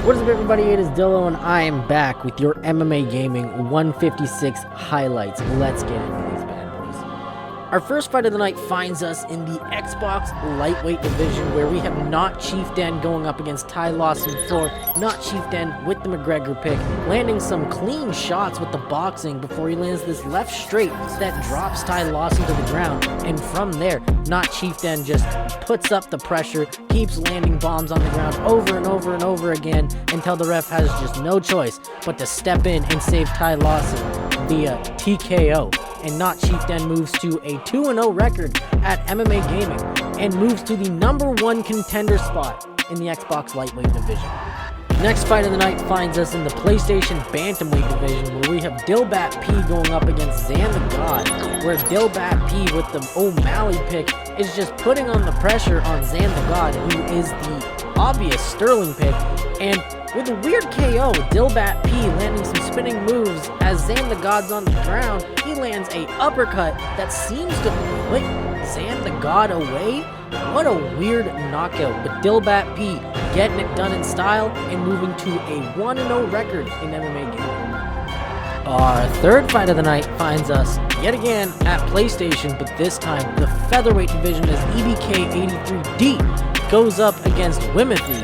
What is up, everybody? It is Dillo, and I am back with your MMA Gaming 156 highlights. Let's get into these bad boys. Our first fight of the night finds us in the Xbox lightweight division, where we have Not Chief Den going up against Ty Lawson for Not Chief Den with the McGregor pick, landing some clean shots with the boxing before he lands this left straight that drops Ty Lawson to the ground. And from there, Not Chief Den just puts up the pressure, keeps landing bombs on the ground over and over and over again until the ref has just no choice but to step in and save Ty Lawson via TKO. And Not Chief Den moves to a 2-0 record at MMA Gaming and moves to the #1 contender spot in the Xbox lightweight division. Next fight of the night finds us in the PlayStation Bantamweight division, where we have Dilbat P going up against Zan the God, where Dilbat P with the O'Malley pick is just putting on the pressure on Zan the God, who is the obvious Sterling pick, and with a weird KO, Dilbat P landing some spinning moves as Zan the God's on the ground. He lands a uppercut that seems to put Zan the God away. What a weird knockout, but Dilbat P getting it done in style and moving to a 1-0 record in MMA Gaming. Our third fight of the night finds us yet again at PlayStation, but this time the featherweight division as EBK83D goes up against Wimothy,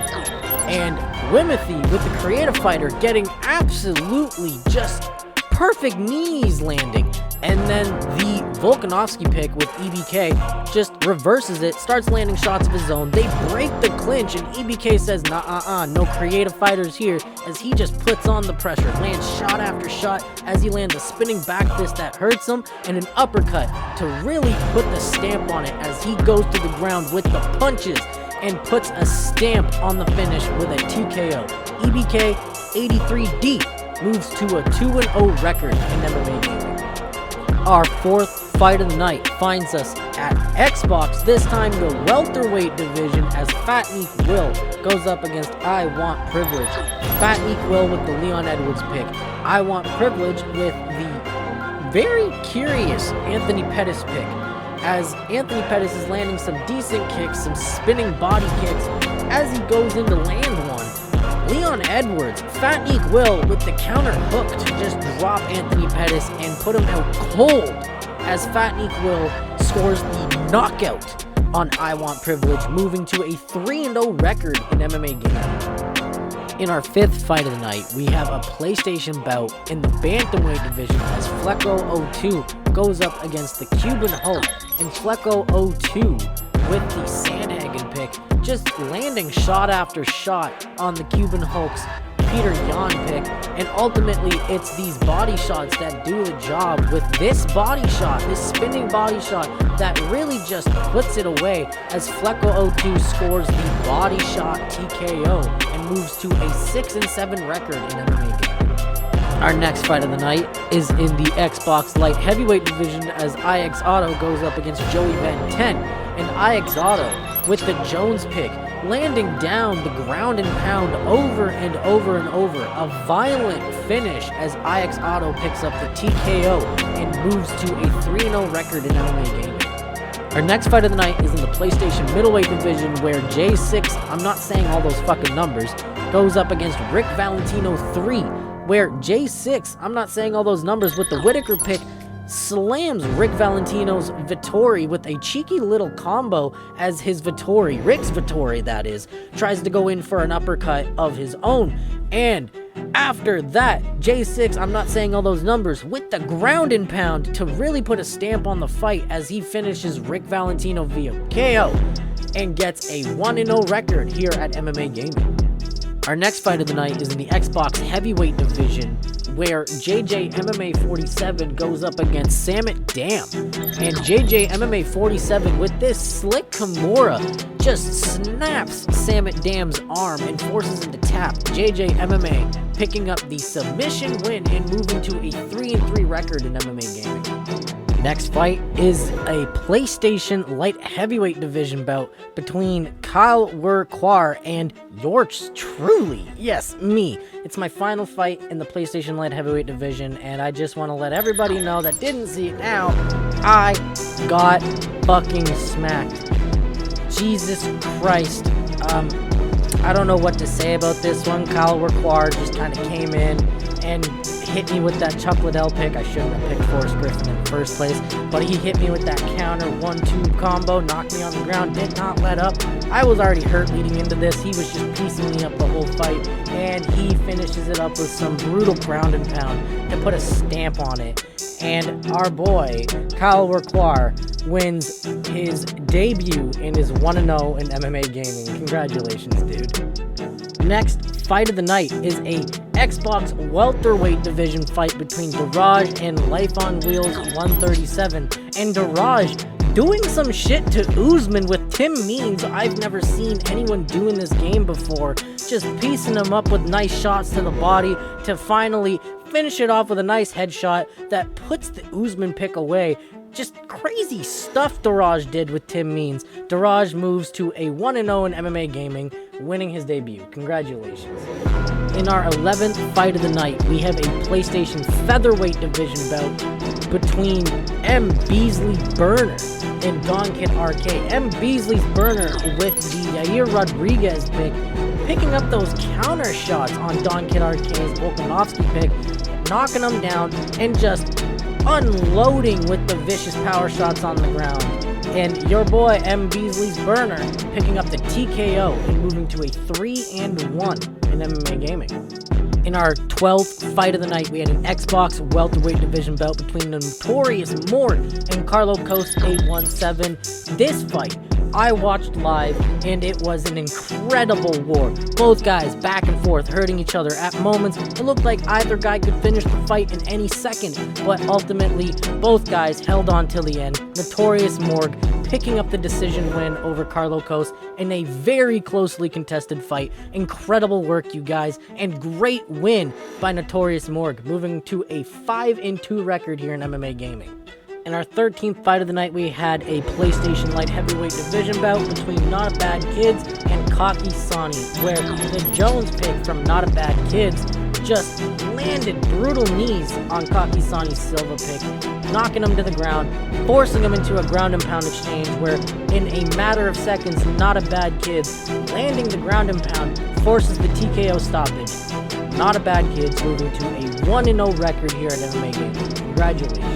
and Wimothy with the creative fighter getting absolutely just perfect knees landing, and then the Volkanovski pick with EBK just reverses it, starts landing shots of his own. They break the clinch, and EBK says, nah, no creative fighters here, as he just puts on the pressure, lands shot after shot as he lands a spinning back fist that hurts him, and an uppercut to really put the stamp on it as he goes to the ground with the punches and puts a stamp on the finish with a TKO. EBK 83D moves to a 2-0 record in MMA Gaming. Our fourth fight of the night finds us at Xbox, this time the welterweight division, as Fat Meek Will goes up against I Want Privilege. Fat Meek Will with the Leon Edwards pick. I Want Privilege with the very curious Anthony Pettis pick, as Anthony Pettis is landing some decent kicks, some spinning body kicks as he goes in to land one. Leon Edwards, Fat Meek Will with the counter hook to just drop Anthony Pettis and put him out cold, as Fat Meek Will scores the knockout on I Want Privilege, moving to a 3-0 record in MMA Gaming. In our fifth fight of the night, we have a PlayStation bout in the Bantamweight division as Flecko02 goes up against the Cuban Hulk, and Flecko02 with the Sandhagen pick, just landing shot after shot on the Cuban Hulk's Peter Yan pick, and ultimately it's these body shots that do the job, with this body shot, this spinning body shot that really just puts it away as Flecko02 scores the body shot TKO and moves to a 6-7 record in MMA Gaming. Our next fight of the night is in the Xbox light heavyweight division as IX Auto goes up against Joey Van 10, and IX Auto with the Jones pick, landing down the ground and pound over and over and over. A violent finish as IX Auto picks up the TKO and moves to a 3-0 record in MMA Gaming. Our next fight of the night is in the PlayStation middleweight division, where J6, I'm not saying all those fucking numbers, goes up against Rick Valentino 3, where J6, I'm not saying all those numbers, with the Whitaker pick, slams Rick Valentino's Vittori with a cheeky little combo as his Vittori, Rick's Vittori that is, tries to go in for an uppercut of his own. And after that, J6, I'm not saying all those numbers, with the ground and pound to really put a stamp on the fight as he finishes Rick Valentino via KO and gets a 1-0 record here at MMA Gaming. Our next fight of the night is in the Xbox heavyweight division, where JJ MMA 47 goes up against Samit Dam, and JJ MMA 47 with this slick Kimura just snaps Samit Dam's arm and forces him to tap. JJ MMA picking up the submission win and moving to a 3-3 record in MMA Gaming. Next fight is a PlayStation light heavyweight division bout between Kyle Werquar and yours truly. Yes, me. It's my final fight in the PlayStation light heavyweight division, and I just want to let everybody know that didn't see it now, I got fucking smacked. Jesus Christ. I don't know what to say about this one. Kyle Requard just kind of came in and hit me with that Chuck Liddell pick. I shouldn't have picked Forrest Griffin in the first place, but he hit me with that counter 1-2 combo, knocked me on the ground, did not let up. I was already hurt leading into this. He was just piecing me up the whole fight, and he finishes it up with some brutal ground and pound to put a stamp on it. And our boy, Kyle Requard, wins his debut and is 1-0 in MMA Gaming. Congratulations, dude. Next fight of the night is a Xbox welterweight division fight between Daraj and Life on Wheels 137. And Daraj doing some shit to Usman with Tim Means I've never seen anyone do in this game before. Just piecing him up with nice shots to the body to finally finish it off with a nice headshot that puts the Usman pick away. Just crazy stuff Daraj did with Tim Means. Daraj moves to a 1-0 in MMA Gaming, winning his debut. Congratulations. In our 11th fight of the night, we have a PlayStation Featherweight Division bout between M. Beasley Burner and Don Kid RK. M. Beasley's Burner with the Yair Rodriguez pick, picking up those counter shots on Don Kid RK's Volkanovski pick, knocking him down and just unloading with the vicious power shots on the ground. And your boy M. Beasley's Burner picking up the TKO and moving to a 3-1 in MMA Gaming. In our 12th fight of the night, we had an Xbox welterweight division bout between the notorious Mort and Carlo Costa 817. This fight I watched live, and it was an incredible war. Both guys back and forth, hurting each other. At moments, it looked like either guy could finish the fight in any second, but ultimately, both guys held on till the end. Notorious Morg picking up the decision win over Carlo Costa in a very closely contested fight. Incredible work, you guys, and great win by Notorious Morg, moving to a 5-2 record here in MMA Gaming. In our 13th fight of the night, we had a PlayStation Light Heavyweight Division bout between Not a Bad Kids and Kaki Sani, where the Jones pick from Not a Bad Kids just landed brutal knees on Kaki Sani's Silva pick, knocking him to the ground, forcing him into a ground and pound exchange where in a matter of seconds, Not a Bad Kids landing the ground and pound forces the TKO stoppage. Not a Bad Kids moving to a 1-0 record here at MMA Gaming. Congratulations.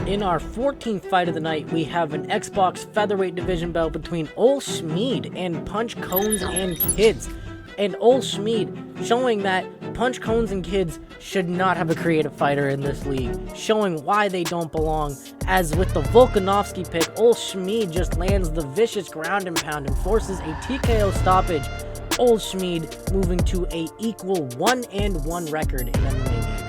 In our 14th fight of the night, we have an Xbox Featherweight Division bout between Ol Schmid and Punch Cones and Kids. And Ol Schmid showing that Punch Cones and Kids should not have a creative fighter in this league, showing why they don't belong. As with the Volkanovski pick, Ol Schmid just lands the vicious ground and pound and forces a TKO stoppage. Ol Schmid moving to a equal 1-1 record in MMA Gaming.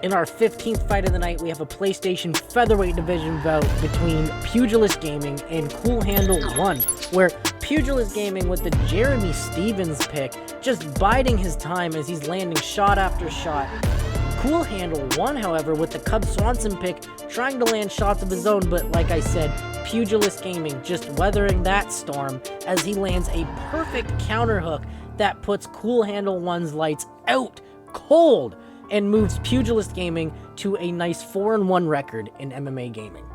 In our 15th fight of the night, we have a PlayStation Featherweight Division bout between Pugilist Gaming and Cool Handle 1, where Pugilist Gaming with the Jeremy Stevens pick just biding his time as he's landing shot after shot. Cool Handle 1, however, with the Cub Swanson pick, trying to land shots of his own, but like I said, Pugilist Gaming just weathering that storm as he lands a perfect counter hook that puts Cool Handle 1's lights out cold and moves Pugilist Gaming to a nice 4-1 record in MMA Gaming.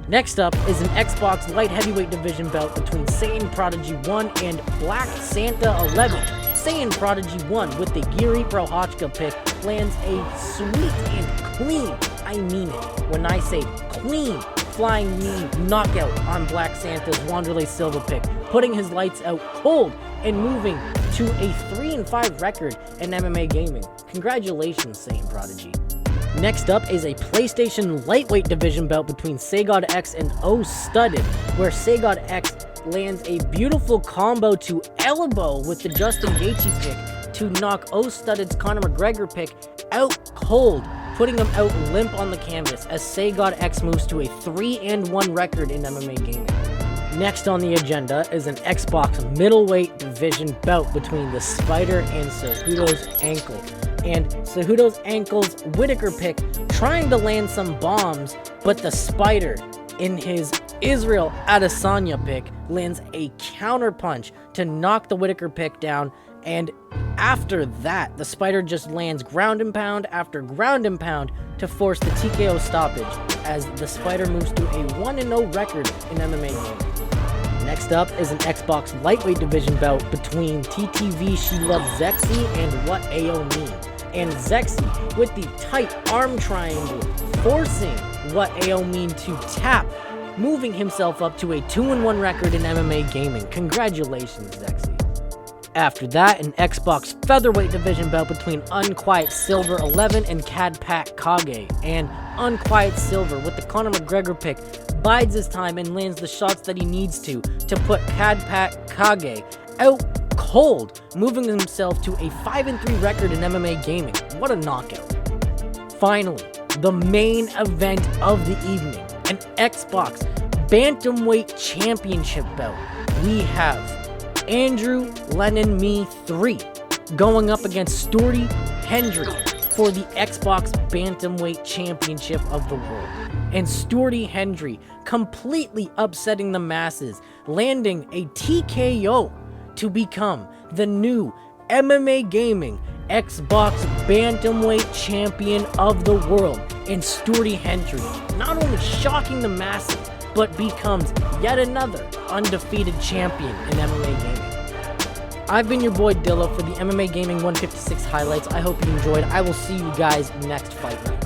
Next up is an Xbox Light Heavyweight Division bout between Saiyan Prodigy 1 and Black Santa 11. Saiyan Prodigy 1 with the Giri Prohachka pick lands a sweet and clean, I mean it when I say clean, flying knee knockout on Black Santa's Wanderlei Silva pick, putting his lights out cold and moving to a 3-5 record in MMA Gaming. Congratulations, Saiyan Prodigy. Next up is a PlayStation Lightweight Division bout between Sagod X and O Studded, where Sagod X lands a beautiful combo to elbow with the Justin Gaethje pick to knock O Studded's Conor McGregor pick out cold, putting him out limp on the canvas as Sagod X moves to a 3-1 record in MMA Gaming. Next on the agenda is an Xbox Middleweight Division bout between the Spider and Cejudo's Ankle. And Cejudo's Ankle's Whitaker pick trying to land some bombs, but the Spider in his Israel Adesanya pick lands a counter punch to knock the Whitaker pick down, and after that, the Spider just lands ground and pound after ground and pound to force the TKO stoppage as the Spider moves to a 1-0 record in MMA Gaming. Next up is an Xbox lightweight division bout between TTV She Loves Zexy and What AO Mean. And Zexy, with the tight arm triangle, forcing What AO Mean to tap, moving himself up to a 2-1 record in MMA Gaming. Congratulations, Zexy. After that, an Xbox featherweight division bout between Unquiet Silver 11 and Cadpat Kage. And Unquiet Silver, with the Conor McGregor pick, bides his time and lands the shots that he needs to put Cadpat Kage out cold, moving himself to a 5-3 record in MMA Gaming. What a knockout. Finally, the main event of the evening, an Xbox Bantamweight Championship bout. We have Andrew Lennon Me 3 going up against Sturdy Hendry for the Xbox Bantamweight Championship of the world. And Sturdy Hendry completely upsetting the masses, landing a TKO to become the new MMA Gaming Xbox Bantamweight Champion of the world. And Sturdy Hendry not only shocking the masses, but becomes yet another undefeated champion in MMA Gaming. I've been your boy Dillo for the MMA Gaming 156 highlights. I hope you enjoyed. I will see you guys next fight night.